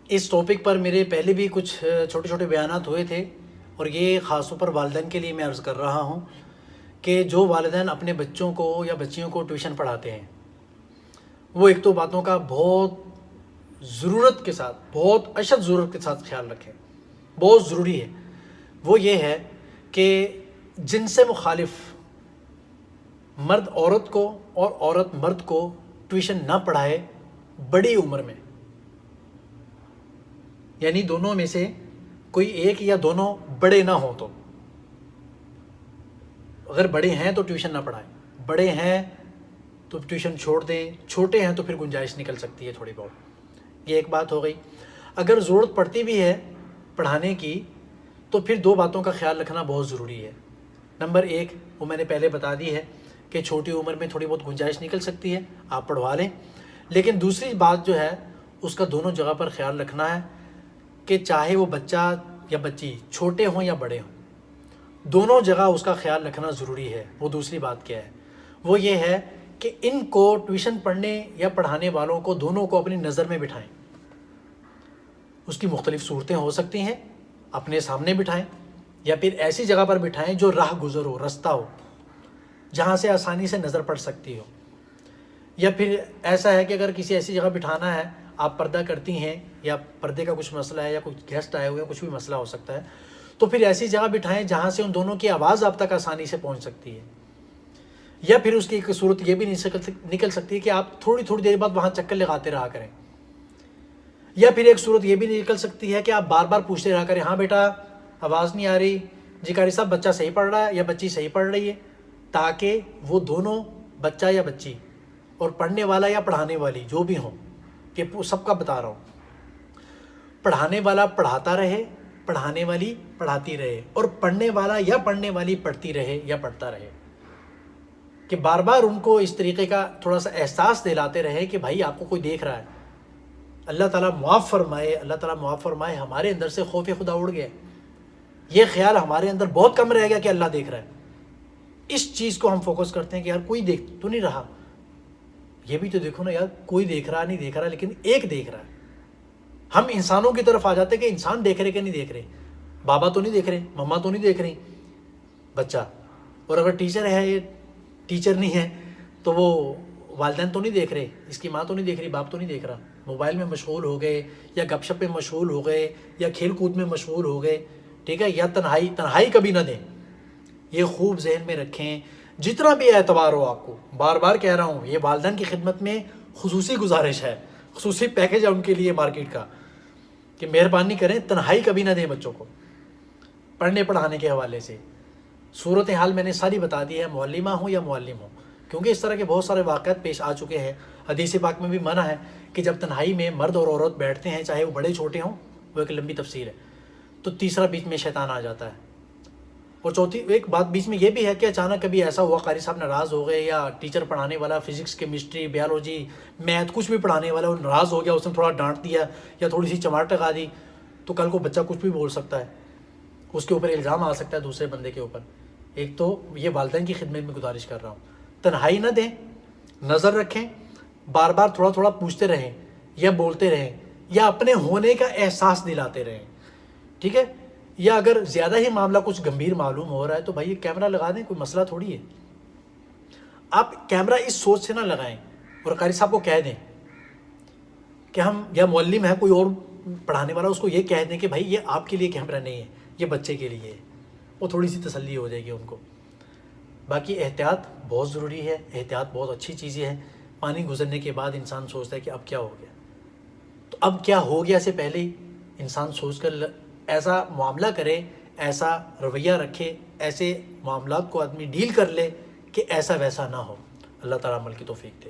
اس topic پر میرے پہلے بھی کچھ چھوٹے چھوٹے بیانات ہوئے تھے، اور یہ خاص طور پر والدین کے لیے میں عرض کر رہا ہوں کہ جو والدین اپنے بچوں کو یا بچیوں کو ٹیوشن پڑھاتے ہیں، وہ ایک تو باتوں کا بہت ضرورت کے ساتھ، بہت اشد ضرورت کے ساتھ خیال رکھیں، بہت ضروری ہے۔ وہ یہ ہے کہ جن سے مخالف مرد عورت کو اور عورت مرد کو ٹیوشن نہ پڑھائے بڑی عمر میں، یعنی دونوں میں سے کوئی ایک یا دونوں بڑے نہ ہوں۔ تو اگر بڑے ہیں تو ٹیوشن نہ پڑھائیں، بڑے ہیں تو ٹیوشن چھوڑ دیں، چھوٹے ہیں تو پھر گنجائش نکل سکتی ہے تھوڑی بہت۔ یہ ایک بات ہو گئی۔ اگر ضرورت پڑتی بھی ہے پڑھانے کی تو پھر دو باتوں کا خیال رکھنا بہت ضروری ہے۔ نمبر ایک، وہ میں نے پہلے بتا دی ہے کہ چھوٹی عمر میں تھوڑی بہت گنجائش نکل سکتی ہے، آپ پڑھوا لیں۔ لیکن دوسری بات جو ہے اس کا دونوں جگہ پر خیال رکھنا ہے کہ چاہے وہ بچہ یا بچی چھوٹے ہوں یا بڑے ہوں، دونوں جگہ اس کا خیال رکھنا ضروری ہے۔ وہ دوسری بات کیا ہے؟ وہ یہ ہے کہ ان کو ٹیوشن پڑھنے یا پڑھانے والوں کو دونوں کو اپنی نظر میں بٹھائیں۔ اس کی مختلف صورتیں ہو سکتی ہیں، اپنے سامنے بٹھائیں یا پھر ایسی جگہ پر بٹھائیں جو راہ گزر ہو، رستہ ہو، جہاں سے آسانی سے نظر پڑ سکتی ہو۔ یا پھر ایسا ہے کہ اگر کسی ایسی جگہ بٹھانا ہے، آپ پردہ کرتی ہیں یا پردے کا کچھ مسئلہ ہے یا کچھ گیسٹ آئے ہوئے ہیں، کچھ بھی مسئلہ ہو سکتا ہے، تو پھر ایسی جگہ بٹھائیں جہاں سے ان دونوں کی آواز آپ تک آسانی سے پہنچ سکتی ہے۔ یا پھر اس کی ایک صورت یہ بھی نکل سکتی ہے کہ آپ تھوڑی تھوڑی دیر بعد وہاں چکر لگاتے رہا کریں۔ یا پھر ایک صورت یہ بھی نکل سکتی ہے کہ آپ بار بار پوچھتے رہا کریں، ہاں بیٹا آواز نہیں آ رہی جی، قاری صاحب بچہ صحیح پڑھ رہا ہے یا بچی صحیح پڑھ رہی ہے، تاکہ وہ دونوں بچہ یا بچی اور پڑھنے والا یا پڑھانے والی جو بھی ہوں، کہ سب کا بتا رہا ہوں، پڑھانے والا پڑھاتا رہے، پڑھانے والی پڑھاتی رہے، اور پڑھنے والا یا پڑھنے والی پڑھتی رہے یا پڑھتا رہے، کہ بار بار ان کو اس طریقے کا تھوڑا سا احساس دلاتے رہے کہ بھائی آپ کو کوئی دیکھ رہا ہے۔ اللہ تعالیٰ معاف فرمائے، اللہ تعالیٰ معاف فرمائے، ہمارے اندر سے خوف خدا اڑ گیا، یہ خیال ہمارے اندر بہت کم رہ گیا کہ اللہ دیکھ رہا ہے۔ اس چیز کو ہم فوکس کرتے ہیں کہ یار کوئی دیکھ تو نہیں رہا، یہ بھی تو دیکھو نا یار، کوئی دیکھ رہا نہیں دیکھ رہا، لیکن ایک دیکھ رہا ہے۔ ہم انسانوں کی طرف آ جاتے ہیں کہ انسان دیکھ رہے کہ نہیں دیکھ رہے، بابا تو نہیں دیکھ رہے، مما تو نہیں دیکھ رہی، بچہ، اور اگر ٹیچر ہے، یہ ٹیچر نہیں ہے تو وہ والدین تو نہیں دیکھ رہے، اس کی ماں تو نہیں دیکھ رہی، باپ تو نہیں دیکھ رہا، موبائل میں مشغول ہو گئے یا گپ شپ میں مشغول ہو گئے یا کھیل کود میں مشغول ہو گئے، ٹھیک ہے۔ یا تنہائی کبھی نہ دیں، یہ خوب ذہن میں رکھیں۔ جتنا بھی اعتبار ہو آپ کو، بار بار کہہ رہا ہوں، یہ والدین کی خدمت میں خصوصی گزارش ہے، خصوصی پیکج ہے ان کے لیے مارکیٹ کا، کہ مہربانی کریں تنہائی کبھی نہ دیں بچوں کو پڑھنے پڑھانے کے حوالے سے۔ صورتحال میں نے ساری بتا دی ہے، معلمہ ہوں یا معلم ہوں، کیونکہ اس طرح کے بہت سارے واقعات پیش آ چکے ہیں۔ حدیث پاک میں بھی منع ہے کہ جب تنہائی میں مرد اور عورت بیٹھتے ہیں، چاہے وہ بڑے چھوٹے ہوں، وہ ایک لمبی تفسیر ہے، تو تیسرا بیچ میں شیطان آ جاتا ہے۔ اور چوتھی ایک بات بیچ میں یہ بھی ہے کہ اچانک کبھی ایسا ہوا قاری صاحب ناراض ہو گئے، یا ٹیچر پڑھانے والا فزکس کیمسٹری بیالوجی میتھ کچھ بھی پڑھانے والا وہ ناراض ہو گیا، اس نے تھوڑا ڈانٹ دیا یا تھوڑی سی چماٹ لگا دی، تو کل کو بچہ کچھ بھی بول سکتا ہے، اس کے اوپر الزام آ سکتا ہے دوسرے بندے کے اوپر۔ ایک تو یہ والدین کی خدمت میں گزارش کر رہا ہوں، تنہائی نہ دیں، نظر رکھیں، بار بار تھوڑا تھوڑا پوچھتے رہیں یا بولتے رہیں یا اپنے ہونے کا احساس دلاتے رہیں، ٹھیک ہے۔ یا اگر زیادہ ہی معاملہ کچھ گمبھیر معلوم ہو رہا ہے تو بھائی کیمرہ لگا دیں، کوئی مسئلہ تھوڑی ہے۔ آپ کیمرہ اس سوچ سے نہ لگائیں اور قاری صاحب کو کہہ دیں کہ ہم، یا معلم ہے کوئی اور پڑھانے والا، اس کو یہ کہہ دیں کہ بھائی یہ آپ کے لیے کیمرہ نہیں ہے، یہ بچے کے لیے ہے، وہ تھوڑی سی تسلی ہو جائے گی ان کو۔ باقی احتیاط بہت ضروری ہے، احتیاط بہت اچھی چیز ہے۔ پانی گزرنے کے بعد انسان سوچتا ہے کہ اب کیا ہو گیا، تو اب کیا ہو گیا سے پہلے ہی انسان سوچ کر ایسا معاملہ کرے، ایسا رویہ رکھے، ایسے معاملات کو آدمی ڈیل کر لے کہ ایسا ویسا نہ ہو۔ اللہ تعالیٰ عمل کی توفیق دے۔